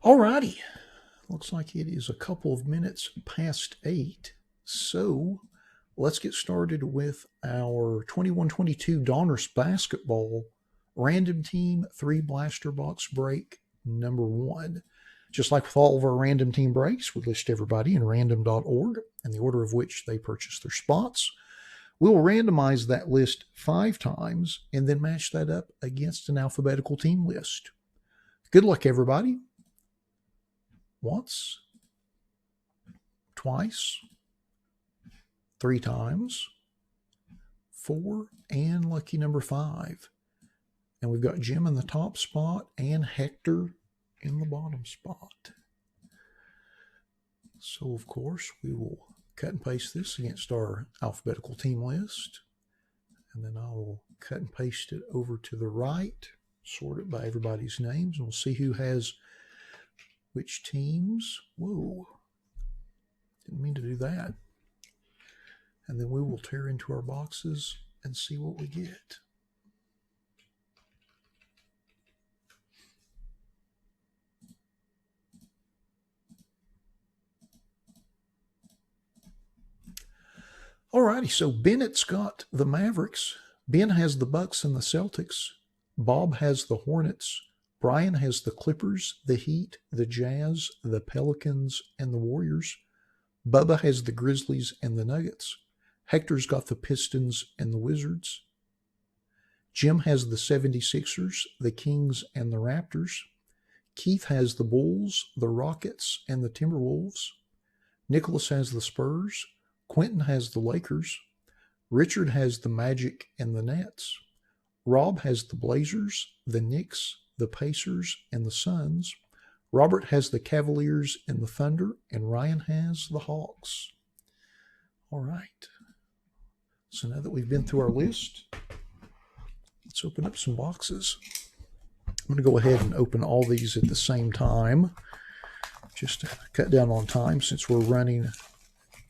Alrighty, looks like it is a couple of minutes past 8. So let's get started with our 21-22 Donruss basketball random team 3 blaster box break number 1. Just like with all of our random team breaks, we list everybody in random.org and the order of which they purchase their spots. We'll randomize that list 5 times and then match that up against an alphabetical team list. Good luck, everybody. Once, twice, 3 times, 4, and lucky number 5. And we've got Jim in the top spot and Hector in the bottom spot. So, of course, we will cut and paste this against our alphabetical team list. And then I will cut and paste it over to the right, sort it by everybody's names, and we'll see who has which teams. Whoa, didn't mean to do that. And then we will tear into our boxes and see what we get. Alrighty, so Bennett's got the Mavericks. Ben has the Bucks and the Celtics. Bob has the Hornets. Brian has the Clippers, the Heat, the Jazz, the Pelicans, and the Warriors. Bubba has the Grizzlies and the Nuggets. Hector's got the Pistons and the Wizards. Jim has the 76ers, the Kings, and the Raptors. Keith has the Bulls, the Rockets, and the Timberwolves. Nicholas has the Spurs. Quentin has the Lakers. Richard has the Magic and the Nets. Rob has the Blazers, the Knicks, the Pacers, and the Suns. Robert has the Cavaliers and the Thunder, and Ryan has the Hawks. All right. So now that we've been through our list, let's open up some boxes. I'm going to go ahead and open all these at the same time, just to cut down on time since we're running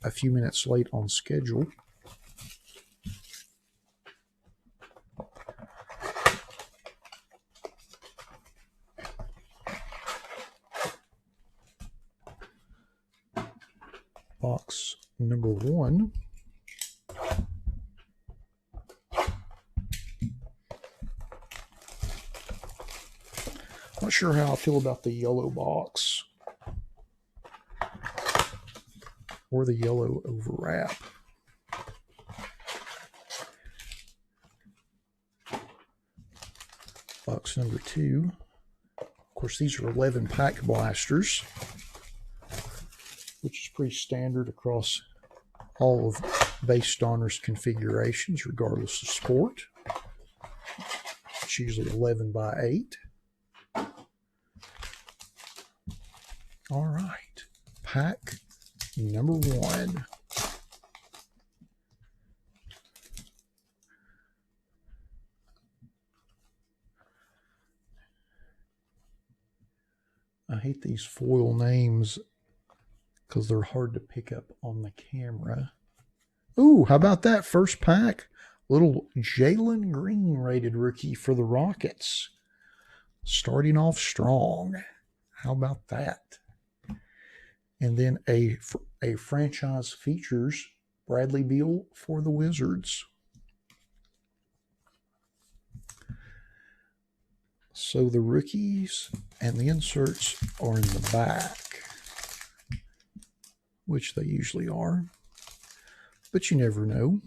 a few minutes late on schedule. Box number 1. Not sure how I feel about the yellow box or the yellow overwrap. Box number 2. Of course, these are 11 pack blasters, which is pretty standard across all of base Donruss configurations, regardless of sport. It's usually 11 by 8. All right, pack number 1. I hate these foil names because they're hard to pick up on the camera. Ooh, how about that first pack? Little Jalen Green rated rookie for the Rockets. Starting off strong. How about that? And then a franchise features Bradley Beal for the Wizards. So the rookies and the inserts are in the back, which they usually are, but you never know.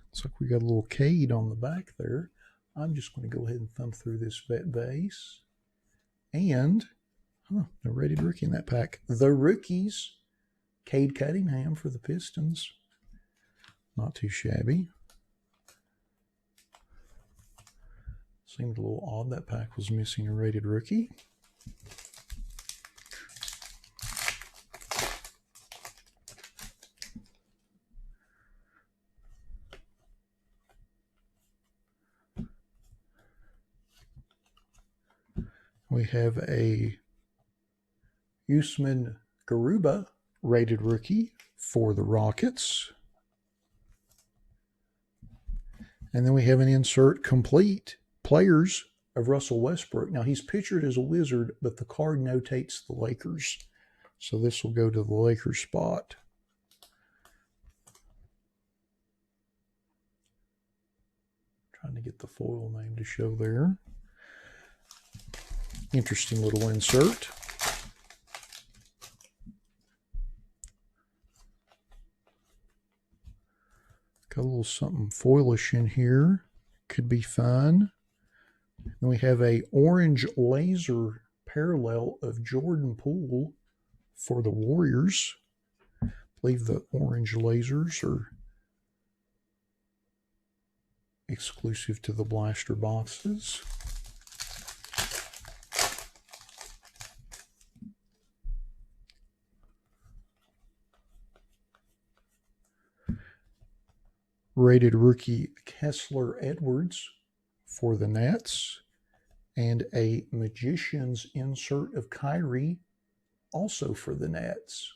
Looks like we got a little Cade on the back there. I'm just going to go ahead and thumb through this vet base. And, no rated rookie in that pack. The rookies, Cade Cunningham for the Pistons. Not too shabby. Seemed a little odd that pack was missing a rated rookie. We have a Usman Garuba rated rookie for the Rockets. And then we have an insert complete players of Russell Westbrook. Now, he's pictured as a Wizard, but the card notates the Lakers. So this will go to the Lakers spot. Trying to get the foil name to show there. Interesting little insert. Got a little something foilish in here. Could be fun. Then we have a orange laser parallel of Jordan Poole for the Warriors. I believe the orange lasers are exclusive to the blaster boxes. Rated rookie Kessler Edwards for the Nets, and a Magician's insert of Kyrie also for the Nets.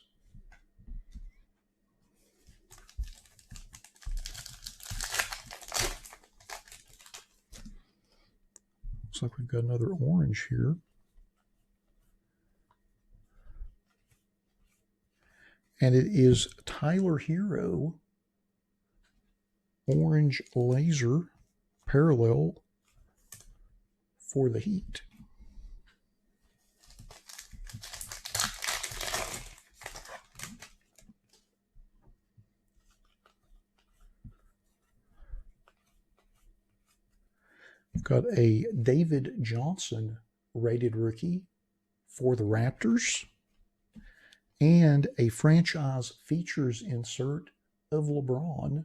Looks like we've got another orange here. And it is Tyler Hero orange laser parallel for the Heat. We've got a David Johnson rated rookie for the Raptors and a franchise features insert of LeBron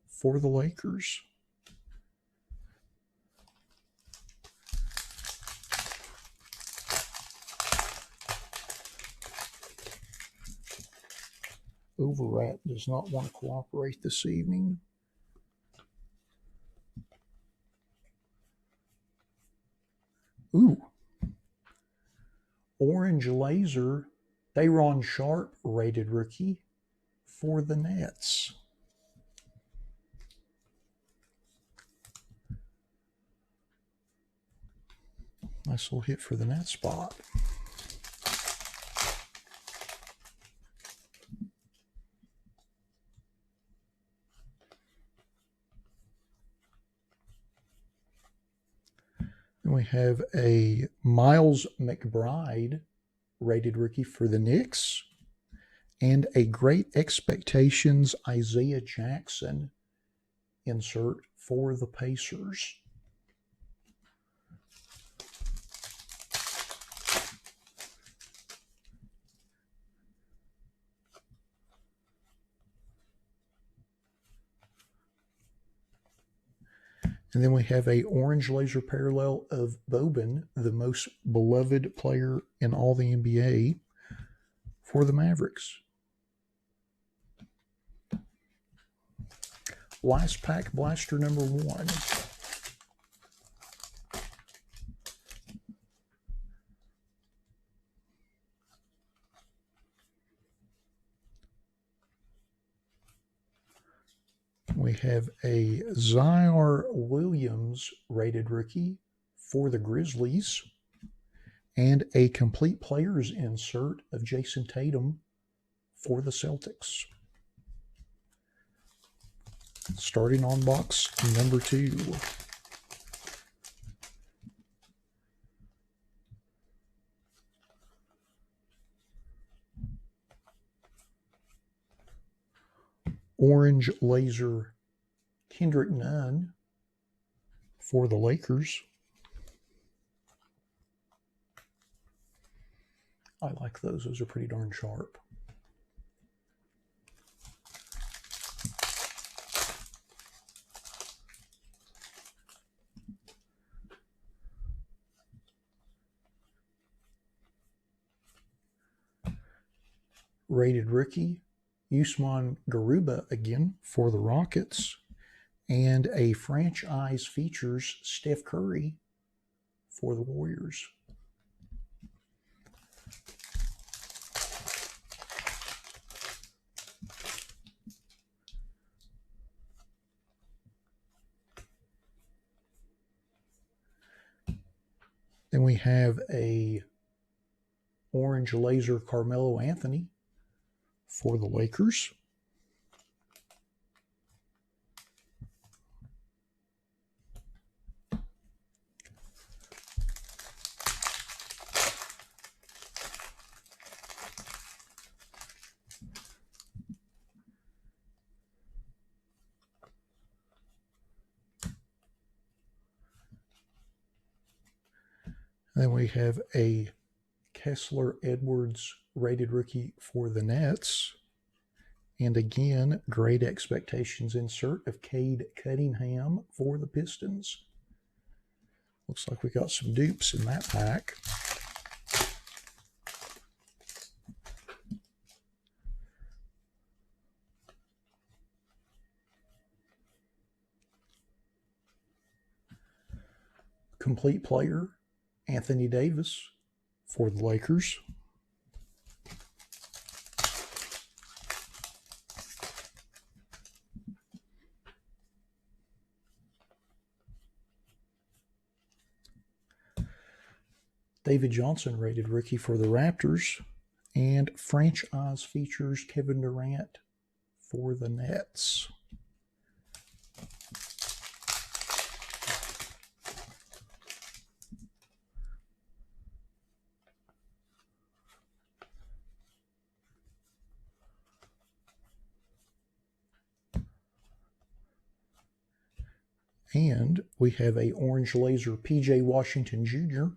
for the Lakers. Overwrap does not want to cooperate this evening. Ooh. Orange laser, Day'Ron Sharpe rated rookie for the Nets. Nice little hit for the net spot. Then we have a Miles McBride rated rookie for the Knicks and a Great Expectations Isaiah Jackson insert for the Pacers. And then we have a orange laser parallel of Boban, the most beloved player in all the NBA, for the Mavericks. Last pack blaster number 1. We have a Zaire Williams rated rookie for the Grizzlies and a complete players insert of Jason Tatum for the Celtics. Starting on box number 2. Orange laser Kendrick Nunn for the Lakers. I like those. Those are pretty darn sharp. Rated rookie Usman Garuba again for the Rockets, and a franchise features Steph Curry for the Warriors. Then we have a orange laser Carmelo Anthony for the Lakers. Then we have a Kessler Edwards rated rookie for the Nets. And again, Great Expectations insert of Cade Cunningham for the Pistons. Looks like we got some dupes in that pack. Complete player, Anthony Davis for the Lakers. David Johnson rated rookie for the Raptors. And franchise features Kevin Durant for the Nets. And we have a orange laser PJ Washington Jr.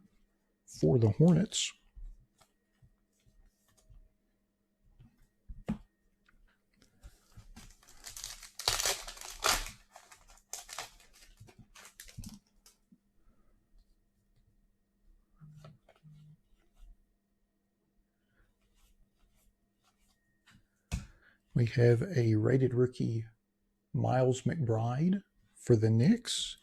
for the Hornets. We have a rated rookie Miles McBride for the Knicks,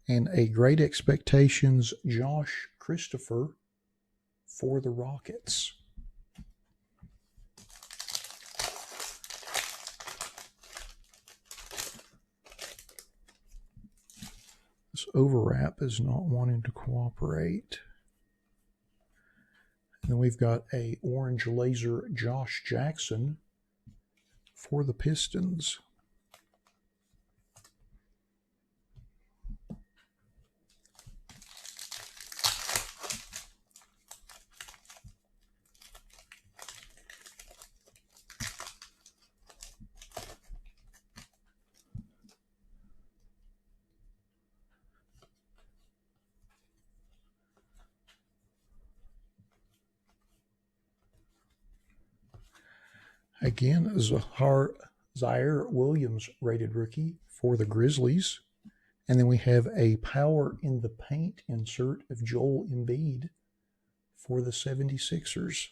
and a Great Expectations Josh Christopher for the Rockets. This overwrap is not wanting to cooperate. And then we've got a orange laser Josh Jackson for the Pistons. Again, Zaire Williams rated rookie for the Grizzlies. And then we have a Power in the Paint insert of Joel Embiid for the 76ers.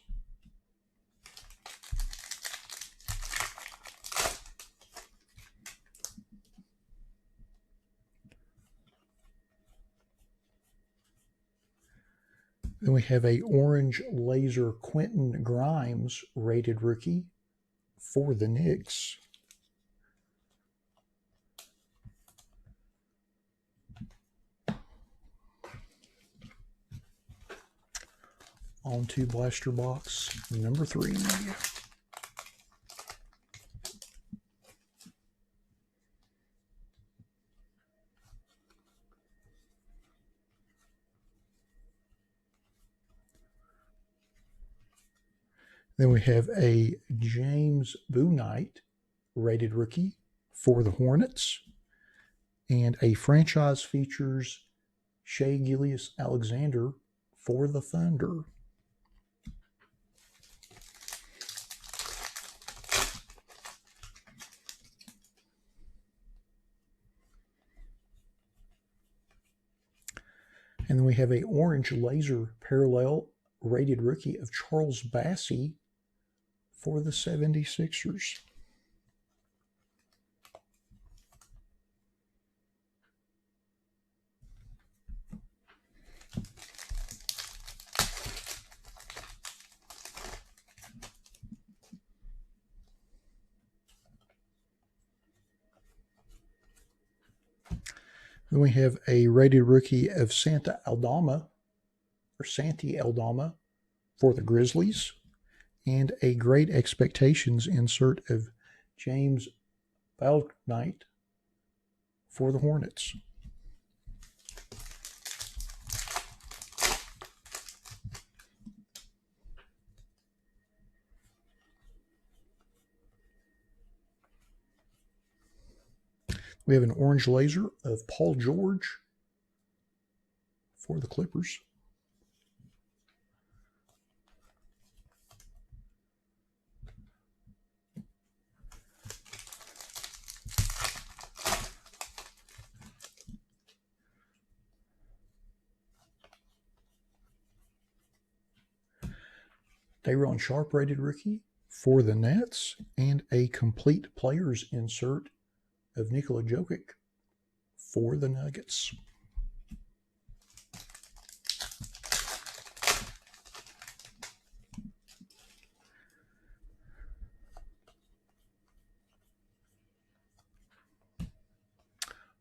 Then we have a orange laser Quentin Grimes rated rookie for the Knicks. On to blaster box number 3. Then we have a James Bouknight rated rookie for the Hornets, and a franchise features Shai Gilgeous-Alexander for the Thunder. And then we have a orange laser parallel rated rookie of Charles Bassey for the 76ers. Then we have a rated rookie of Santa Aldama or Santi Aldama for the Grizzlies, and a Great Expectations insert of James Bouknight for the Hornets. We have an orange laser of Paul George for the Clippers. Day'Ron Sharpe rated rookie for the Nets, and a complete players insert of Nikola Jokic for the Nuggets.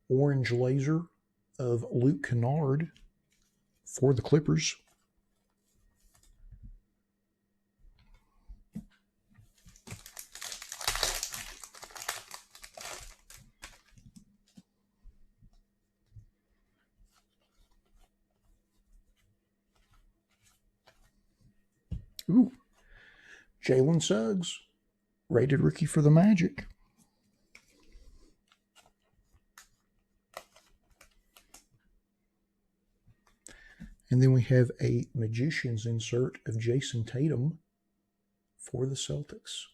Orange laser of Luke Kennard for the Clippers. Ooh, Jalen Suggs, rated rookie for the Magic. And then we have a Magician's insert of Jason Tatum for the Celtics.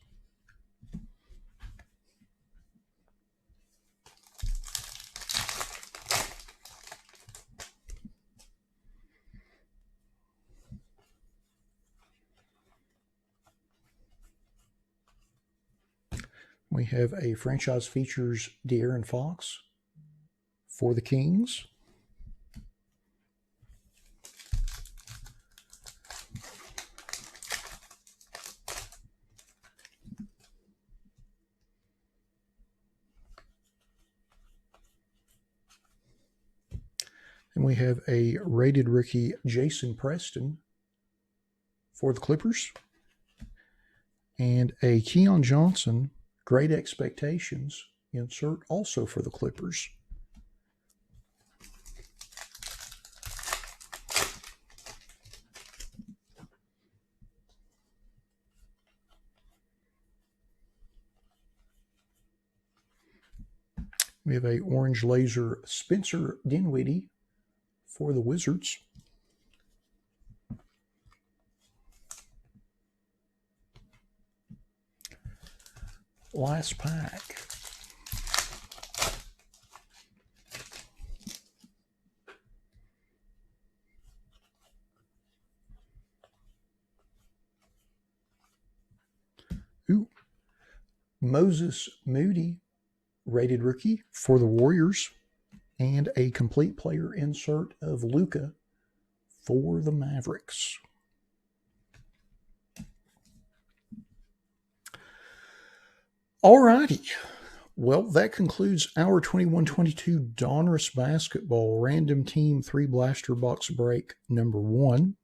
We have a franchise features De'Aaron Fox for the Kings. And we have a rated rookie Jason Preston for the Clippers. And a Keon Johnson Great Expectations insert also for the Clippers. We have a orange laser Spencer Dinwiddie for the Wizards. Last pack. Ooh. Moses Moody, rated rookie for the Warriors, and a complete player insert of Luka for the Mavericks. All righty. Well, that concludes our 21-22 Donruss Basketball Random Team 3 Blaster Box Break number 1.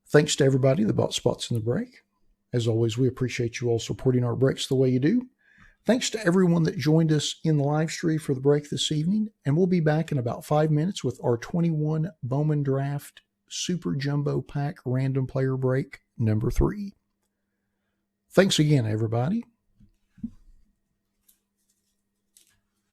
Thanks to everybody that bought spots in the break. As always, we appreciate you all supporting our breaks the way you do. Thanks to everyone that joined us in the live stream for the break this evening. And we'll be back in about 5 minutes with our 21 Bowman Draft Super Jumbo Pack Random Player Break number 3. Thanks again, everybody.